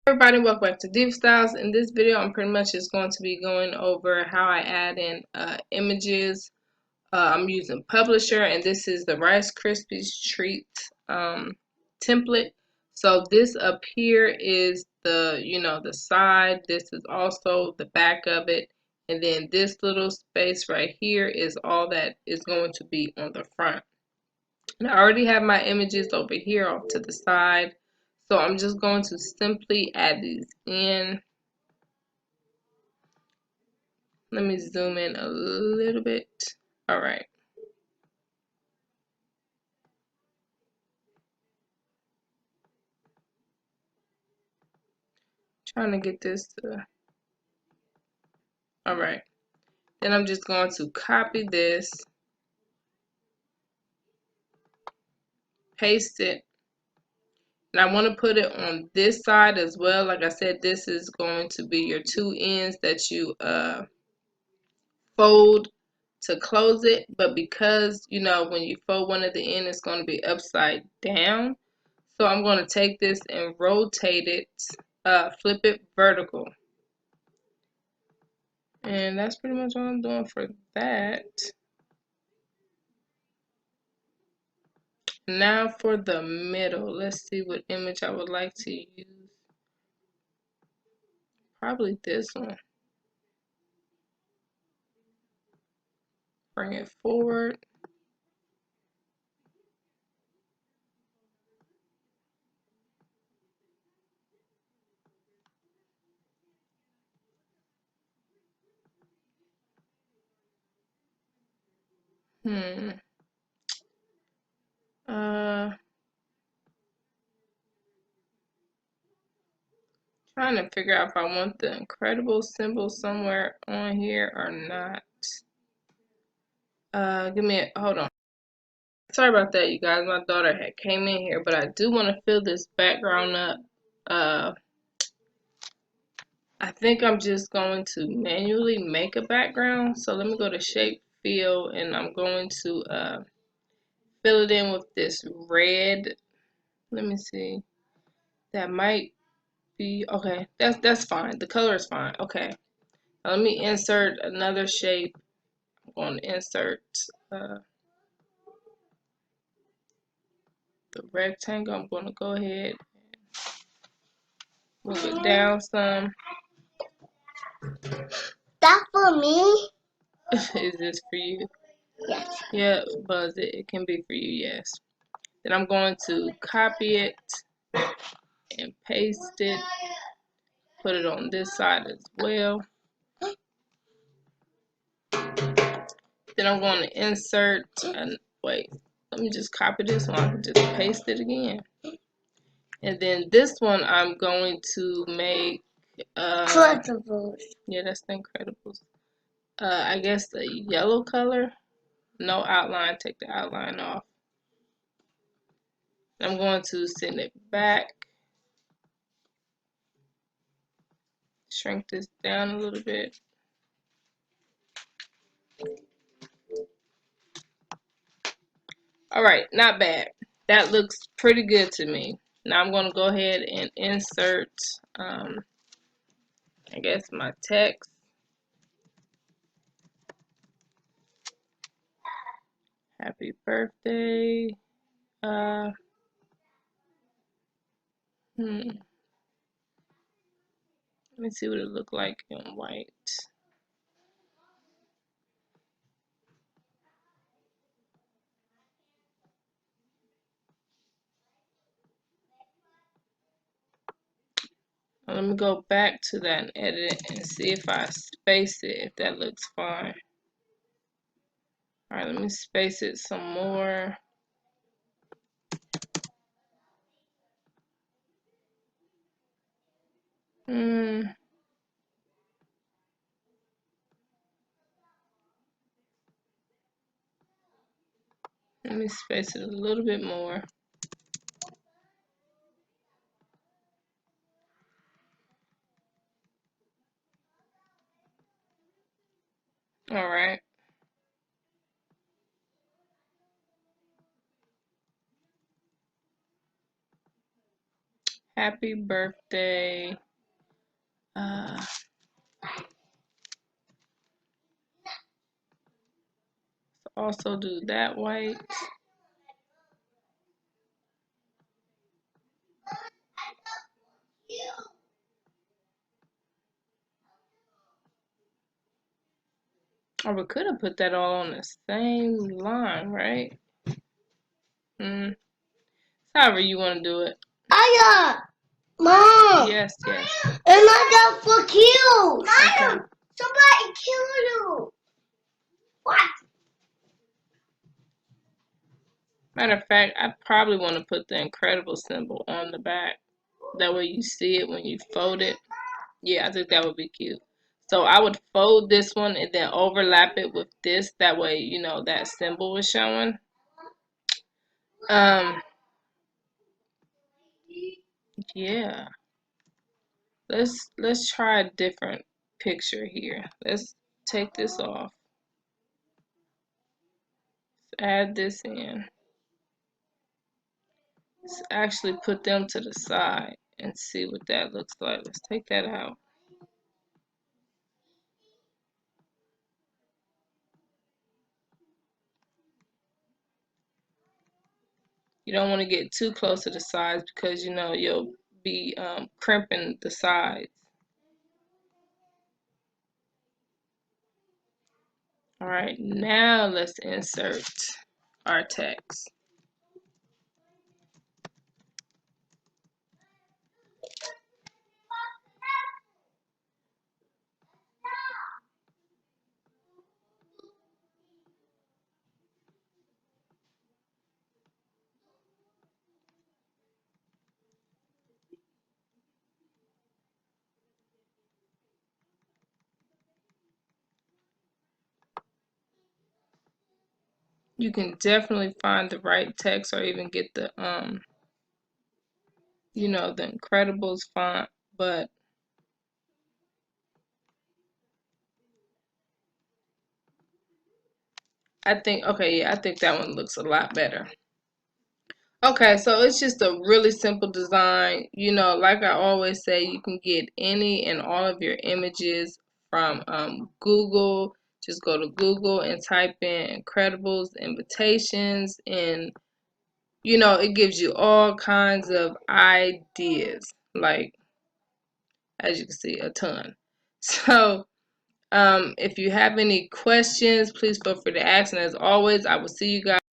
Everybody, welcome back to Diva Styles. In this video, I'm pretty much just going to be going over how I add in images. I'm using Publisher, and this is the Rice Krispies treat template. So this up here is the the side. This is also the back of it, and then this little space right here is all that is going to be on the front. And I already have my images over here off to the side. So I'm just going to simply add these in. Let me zoom in a little bit. All right. Trying to get this to, all right. Then I'm just going to copy this, paste it, and I want to put it on this side as well. Like I said, this is going to be your two ends that you fold to close it, but because when you fold one at the end, it's going to be upside down. So I'm going to take this and rotate it, flip it vertical. And that's pretty much what I'm doing for that. Now for the middle, let's see what image I would like to use. Probably this one. Bring it forward. Trying to figure out if I want the incredible symbol somewhere on here or not. Hold on. Sorry about that, you guys. My daughter had came in here, but I do want to fill this background up. I think I'm just going to manually make a background. So let me go to shape fill, and I'm going to fill it in with this red. Let me see. That might be okay. That's fine. The color is fine. Okay. Now let me insert another shape. I'm going to insert the rectangle. I'm going to go ahead and move it down some. That for me? Is this for you? Yes. Yeah, Buzz, it can be for you, yes. Then I'm going to copy it and paste it. Put it on this side as well. Then I'm going to insert, and wait, let me just copy this one. I can just paste it again. And then this one I'm going to make Incredibles. Yeah, that's the Incredibles. I guess the yellow color. No outline, take the outline off. I'm going to send it back. Shrink this down a little bit. Alright, not bad. That looks pretty good to me. Now I'm going to go ahead and insert, I guess, my text. Happy birthday. Let me see what it looked like in white. Now let me go back to that and edit it and see if I space it, if that looks fine. Alright, let me space it some more. Let me space it a little bit more. Alright. Happy birthday. Also do that white. Or we could have put that all on the same line, right? However you want to do it. Aya! Mom! Yes, yes. And I got for kills! Okay. Somebody killed you! What? Matter of fact, I probably want to put the Incredible symbol on the back. That way you see it when you fold it. Yeah, I think that would be cute. So I would fold this one and then overlap it with this. That way, you know, that symbol is showing. Yeah. Let's try a different picture here. Let's take this off. Let's add this in. Let's actually put them to the side and see what that looks like. Let's take that out. You don't want to get too close to the sides because you know you'll be crimping the sides. Alright, now let's insert our text. You can definitely find the right text or even get the you know, the Incredibles font, but I think okay, yeah, I think that one looks a lot better. Okay, so it's just a really simple design. You know, like I always say, you can get any and all of your images from Google. Just go to Google and type in Incredibles invitations, and you know, it gives you all kinds of ideas, like as you can see, a ton. So, if you have any questions, please feel free to ask. And as always, I will see you guys.